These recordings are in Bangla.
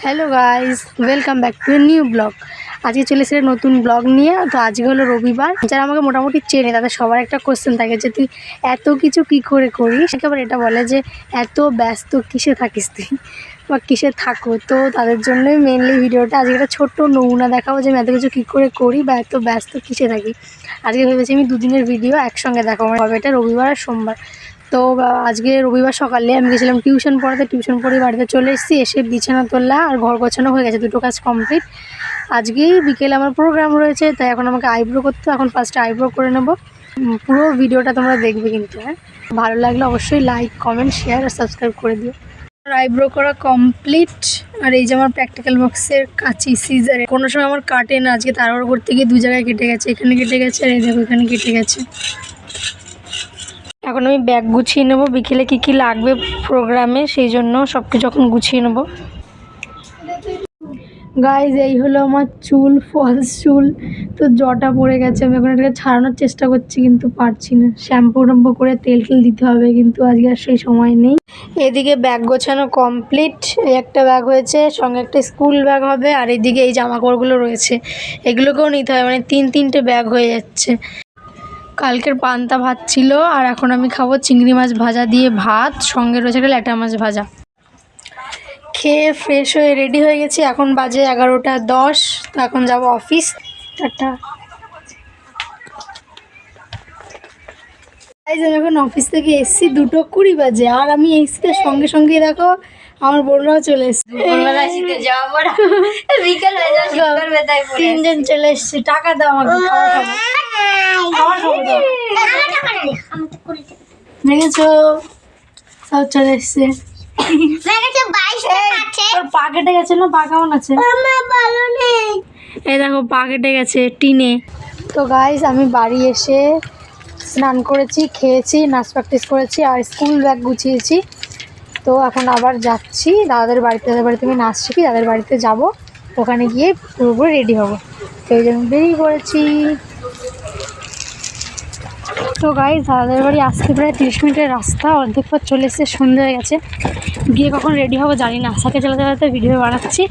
Hello guys, welcome back to a new blog. আজকে চলে এসেছে নতুন ব্লগ নিয়ে। তো আজকে হলো রবিবার। যারা আমাকে মোটামুটি চেনে তাদের সবার একটা কোশ্চেন থাকে যে তুই এত কিছু কি করে করিস। একেবারে এটা বলে যে এত ব্যস্ত কিসে থাকিস তুই বা কিসে থাকো। তো তাদের জন্যই মেনলি ভিডিওটা। আজকে একটা ছোট্ট নমুনা দেখাবো যে আমি এত কিছু কী করে করি বা এত ব্যস্ত কিসে থাকি। আজকে ভেবেছি আমি দুদিনের ভিডিও একসঙ্গে দেখাবো, হবে এটা রবিবার আর সোমবার। তো আজকে রবিবার সকালে আমি গেছিলাম টিউশন পড়াতে। টিউশন পড়ে বাড়িতে চলে এসেছি। এসে বিছানা তোলা আর ঘর গোছানো হয়ে গেছে, দুটো কাজ কমপ্লিট। আজকেই বিকেলে আমার প্রোগ্রাম রয়েছে, তাই এখন আমাকে আইব্রো করতে। এখন ফার্স্টে আইব্রো করে নেবো। পুরো ভিডিওটা তোমরা দেখবে কিন্তু। হ্যাঁ, ভালো লাগলে অবশ্যই লাইক, কমেন্ট, শেয়ার আর সাবস্ক্রাইব করে দিও। আইব্রো করা কমপ্লিট। আর এই যে আমার প্র্যাকটিক্যাল বক্সের কাঁচি, সিজারে কোনো সময় আমার কাটে না। আজকে তাড়াহুড়ো করতে গিয়ে দু জায়গায় কেটে গেছে, এখানে কেটে গেছে আর এই দেখো এখানে কেটে গেছে। এখন আমি ব্যাগ গুছিয়ে নেবো, বিকেলে কী কী লাগবে প্রোগ্রামে সেই জন্য সব কিছু এখন গুছিয়ে নেবো। গাইজ, এই হলো আমার চুল, ফলস চুল। তো জটা পড়ে গেছে, আমি এখন এটাকে ছাড়ানোর চেষ্টা করছি কিন্তু পারছি না। শ্যাম্পু ট্যাম্পু করে তেল দিতে হবে, কিন্তু আজকে আর সেই সময় নেই। এদিকে ব্যাগ গোছানো কমপ্লিট। এই একটা ব্যাগ হয়েছে, সঙ্গে একটা স্কুল ব্যাগ হবে। আর এদিকে এই জামা কাপড়গুলো রয়েছে, এগুলোকেও নিতে হবে। মানে তিনটে ব্যাগ হয়ে যাচ্ছে। কালকের পান্তা ভাত ছিল, আর এখন আমি খাবো চিংড়ি মাছ ভাজা দিয়ে ভাত, সঙ্গে রয়েছে একটা ল্যাটা মাছ ভাজা। খেয়ে ফ্রেশ হয়ে রেডি হয়ে গেছি। এখন বাজে 11:10। তো এখন যাব অফিস। টাটা। আমি এখন অফিস থেকে এসছি 2:20 বাজে, আর আমি এসছি সঙ্গে সঙ্গে দেখো আমার বোনরাও চলে এসছে। তিনজন চলে এসছে। টাকা দাও আমাকে, দেখেছো সব চলে এসছে। পা কেটে গেছে না? পা কেমন আছে? এই দেখো পা কেটে গেছে টিনে। তো গাইস, আমি বাড়ি এসে স্নান করেছি, খেয়েছি, নাচ প্র্যাকটিস করেছি আর স্কুল ব্যাগ গুছিয়েছি। তো এখন আবার যাচ্ছি দাদাদের বাড়িতে। দাদাদের বাড়িতে আমি নাচ শিখি, দাদাদের বাড়িতে যাব। ওখানে গিয়ে পুরোপুরি রেডি হবো, সেই জন্য বেরিয়ে পড়েছি। তো গাইস, দাদাদের বাড়ি আসতে প্রায় 30 মিনিটের রাস্তা। অর্ধেক পর চলে এসেছে, সন্ধ্যে হয়ে গেছে। গিয়ে কখন রেডি হবো জানি না। সাইকেল চালাতে চালাতে ভিডিও বানাচ্ছি,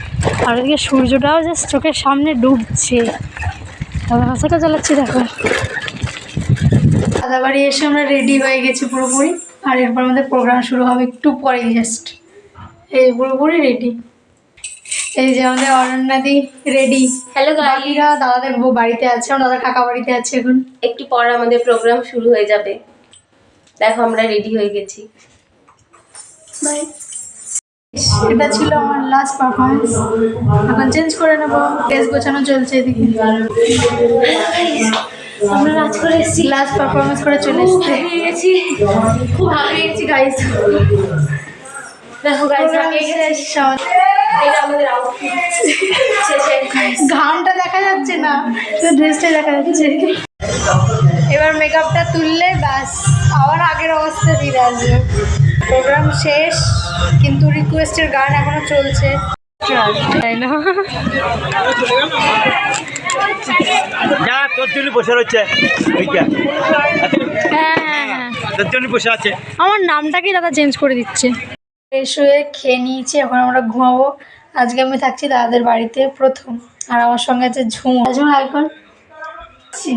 আর ওদিকে সূর্যটাও জাস্ট চোখের সামনে ডুবছে। সাইকেল চালাচ্ছি দেখো। দাদা বাড়ি এসে আমরা রেডি হয়ে গেছি পুরোপুরি। আর এরপর আমাদের প্রোগ্রাম শুরু হবে একটু পরে। জাস্ট এই পুরোপুরি রেডি। এই যে আমাদের অরণ্যাদি রেডি। হ্যালো বাকিরা দাদাদের বাড়িতে আছে, দাদা কাকা বাড়িতে আছে। এখন একটু পর আমাদের প্রোগ্রাম শুরু হয়ে যাবে। দেখো আমরা রেডি হয়ে গেছি। এটা ছিল আমার লাস্ট পারফরমেন্স। এখন চেঞ্জ করে নেবো। ড্রেস গোছানো চলছে এদিকে। আমরা নাচ করে এসেছি, লাস্ট পারফরমেন্স করে চলে এসেছি। খুব হাঁপিয়ে গেছি গাইস। দেখো গাইস, এটা আমাদের আউটফিট। ঘামটা দেখা যাচ্ছে না, তো ড্রেসটাই দেখা যাচ্ছে। এবার মেকআপটা তুললে ব্যাস আবার আগের অবস্থা ফিরে আসবে। প্রোগ্রাম শেষ, কিন্তু রিকোয়েস্টের গান এখনো চলছে। তোর জন্য বসে রয়েছে, হ্যাঁ, তোর জন্য বসে আছে। আমার নামটাকেই দাদা চেঞ্জ করে দিচ্ছে। ফ্রেশ হয়ে খেয়ে নিয়েছি, এখন আমরা ঘুমাবো। আজকে আমি থাকছি দাদাদের বাড়িতে প্রথম। আর আমার সঙ্গে আছে ঝুমু। এখন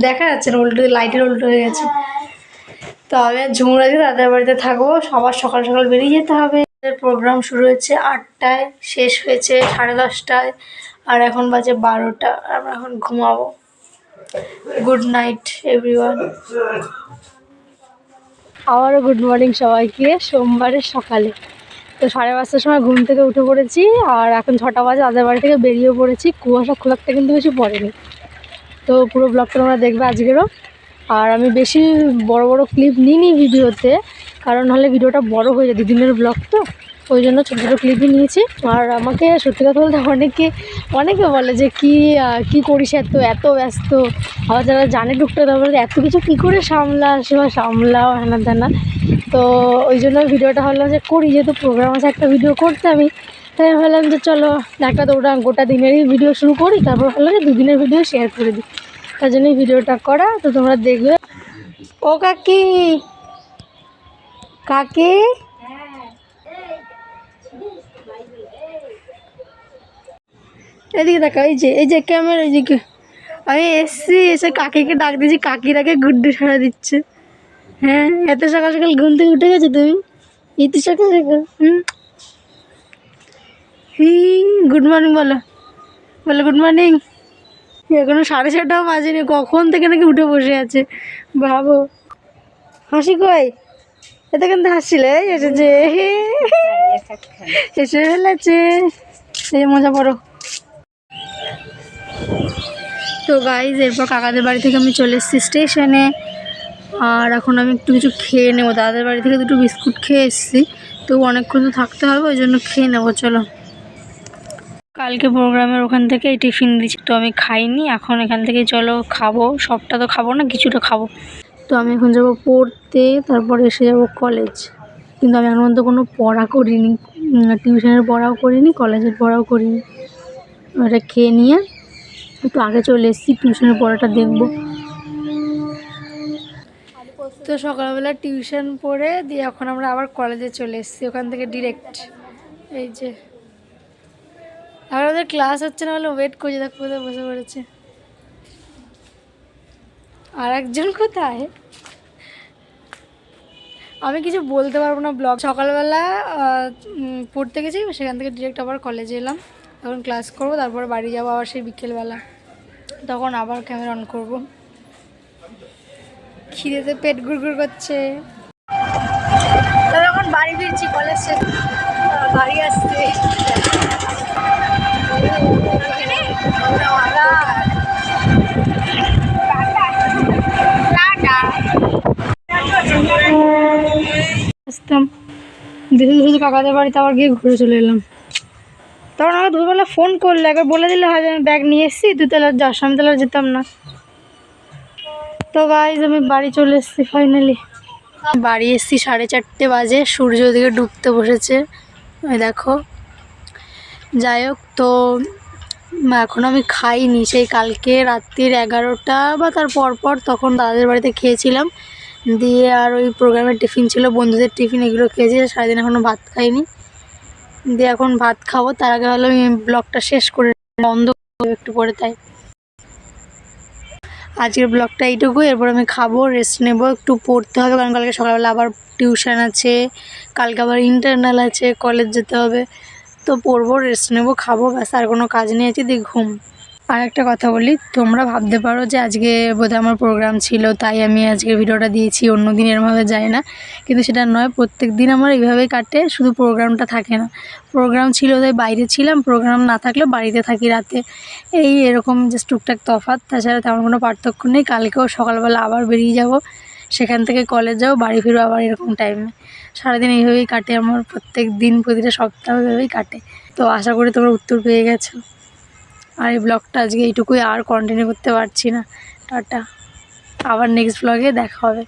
দেখা যাচ্ছে উল্টো, লাইটের উল্টো হয়ে গেছে। তো আমি ঝুমুর আজকে দাদাদের বাড়িতে থাকবো। সবার সকাল সকাল বেরিয়ে যেতে হবে। প্রোগ্রাম শুরু হয়েছে 8টায়, শেষ হয়েছে 10:30টায়। আর এখন বাজে 12টা। আমরা এখন ঘুমাবো। Good night everyone. আবারও গুড মর্নিং সবাইকে। সোমবারের সকালে তো 5:30টার সময় ঘুম থেকে উঠে পড়েছি, আর এখন 6টা বাজে। দাদার বাড়ি থেকে বেরিয়ে পড়েছি। কুয়াশা খুব একটা কিন্তু বেশি পড়েনি। তো পুরো ব্লগটা তোমরা দেখবে আজকেরও। আর আমি বেশি বড় বড় ক্লিপ নিইনি ভিডিওতে, কারণ হলে ভিডিওটা বড় হয়ে যায়, 2 দিনের ব্লগ তো, ওই জন্য ছোটো ছোটো ক্লিপই নিয়েছি। আর আমাকে সত্যি কথা বলতে অনেকে বলে যে কী করিস, এত ব্যস্ত। আবার যারা জানে টুকটাক বলে এত কিছু কী করে সামলাস বা সামলাও হেনা তেনা। তো ওই জন্য ভিডিওটা ভাবলাম যে করি, যেহেতু প্রোগ্রাম আছে একটা ভিডিও করতে আমি। তাই ভাবলাম যে চলো একটা তো ওটা গোটা দিনেরই ভিডিও শুরু করি, তারপর ভাবলাম যে 2 দিনের ভিডিও শেয়ার করে দিই। তার জন্যই ভিডিওটা করা। তো তোমরা দেখবে। ও কাকি, কাকি এদিকে দেখা, এই যে ক্যামেরা, এইদিকে আমি এসছি, এসে কাকিকে ডাক দিয়েছি, কাকিরাকে গুড্ডু সারা দিচ্ছে। হ্যাঁ, এত সকাল সকাল ঘুম থেকে উঠে গেছো তুমি? এত সকাল সকাল? গুড মর্নিং বলো, বলো গুড মর্নিং। এখনো 6:30টাও বাজেনি, কখন থেকে নাকি উঠে বসে আছে ভাবো। হাসি কই? এত কিন্তু হাসছিলে, এসেছে, এসে ফেলেছে, এই মজা করো। তো গাইজ এরপর কাকাদের বাড়ি থেকে আমি চলে এসেছি স্টেশনে, আর এখন আমি একটু কিছু খেয়ে নেবো। দাদাদের বাড়ি থেকে 2টো বিস্কুট খেয়ে এসেছি, তো অনেকক্ষণ তো থাকতে হবে, ওই জন্য খেয়ে নেবো। চলো, কালকে প্রোগ্রামের ওখান থেকে এই টিফিন দিচ্ছি, তো আমি খাইনি, এখন এখান থেকেই চলো খাবো। সবটা তো খাবো না, কিছুটা খাবো। তো আমি এখন যাবো পড়তে, তারপরে এসে যাবো কলেজ। কিন্তু আমি এখন পর্যন্ত কোনো পড়া করিনি, টিউশনের পড়াও করিনি, কলেজের পড়াও করিনি। ওটা খেয়ে নিয়ে একটু আগে চলে এসেছি, টিউশনের পড়াটা দেখবো। তো সকালবেলা টিউশন পড়ে দিয়ে এখন আমরা আবার কলেজে চলে এসেছি, ওখান থেকে ডিরেক্ট। এই যে আর ওদের ক্লাস হচ্ছে না, বলে ওয়েট করছে, দেখ কোথায় বসে পড়েছে। আর একজন কোথায়, আমি কিছু বলতে পারবো না। ব্লগ সকালবেলা পড়তে গেছি, সেখান থেকে ডিরেক্ট আবার কলেজে এলাম, এখন ক্লাস করবো, তারপর বাড়ি যাবো আবার সেই বিকেলবেলা, তখন আবার ক্যামেরা অন করবো। খিদেতে পেট গুড়গুড় করছে। এখন বাড়ি ফিরছি, কলেজ শেষ, বাড়ি আসছে। আসতাম শুধু কাকাদের বাড়িতে আবার গিয়ে ঘুরে চলে এলাম। তখন আমাকে দুপুরবেলা ফোন করলে, একবার বলে দিলে হয় যে আমি ব্যাগ নিয়ে এসেছি, তুই তাহলে যাস, আমি তাহলে যেতাম না। তো গাইজ আমি বাড়ি চলে এসেছি ফাইনালি। বাড়ি এসেছি 4:30 বাজে, সূর্য ওদিকে ডুবতে বসেছে, ওই দেখো। যাই হোক, তো এখন আমি খাইনি, সেই কালকে রাত্রির 11টা বা তার পর তখন দাদাদের বাড়িতে খেয়েছিলাম, দিয়ে আর ওই প্রোগ্রামের টিফিন ছিল, বন্ধুদের টিফিন, এগুলো খেয়েছি। সারাদিন এখনও ভাত খাইনি, দিয়ে এখন ভাত খাবো। তার আগে হলো আমি ব্লগটা শেষ করে বন্ধ করবো একটু পরে, তাই আজকের ব্লগটা এইটুকুই। এরপর আমি খাবো, রেস্ট নেবো, একটু পড়তে হবে, কারণ কালকে সকালবেলা আবার টিউশন আছে, কালকে আবার ইন্টারনাল আছে, কলেজ যেতে হবে। তো পড়বো, রেস্ট নেবো, খাবো, ব্যাস, আর কোনো কাজ নেই, আছে দিয়ে ঘুম। আর একটা কথা বলি, তোমরা ভাবতে পারো যে আজকে বোধহয় আমার প্রোগ্রাম ছিল তাই আমি আজকে ভিডিওটা দিয়েছি, অন্য দিন এরমভাবে যায় না, কিন্তু সেটা নয়। প্রত্যেক দিন আমার এইভাবেই কাটে, শুধু প্রোগ্রামটা থাকে না। প্রোগ্রাম ছিল তাই বাইরে ছিলাম, প্রোগ্রাম না থাকলেও বাড়িতে থাকি রাতে, এই এরকম জাস্ট টুকটাক তফাৎ, তাছাড়া তেমন কোনো পার্থক্য নেই। কালকেও সকালবেলা আবার বেরিয়ে যাব, সেখান থেকে কলেজ যাবো, বাড়ি ফিরবো আবার এরকম টাইমে। সারাদিন এইভাবেই কাটে আমার, প্রত্যেক দিন, প্রতিটা সপ্তাহ এইভাবেই কাটে। তো আশা করি তোমরা উত্তর পেয়ে গেছো। আর এই ব্লগটা আজকে এইটুকুই, আর কন্টিনিউ করতে পারছি না। টাটা, আবার নেক্সট ব্লগে দেখা হবে।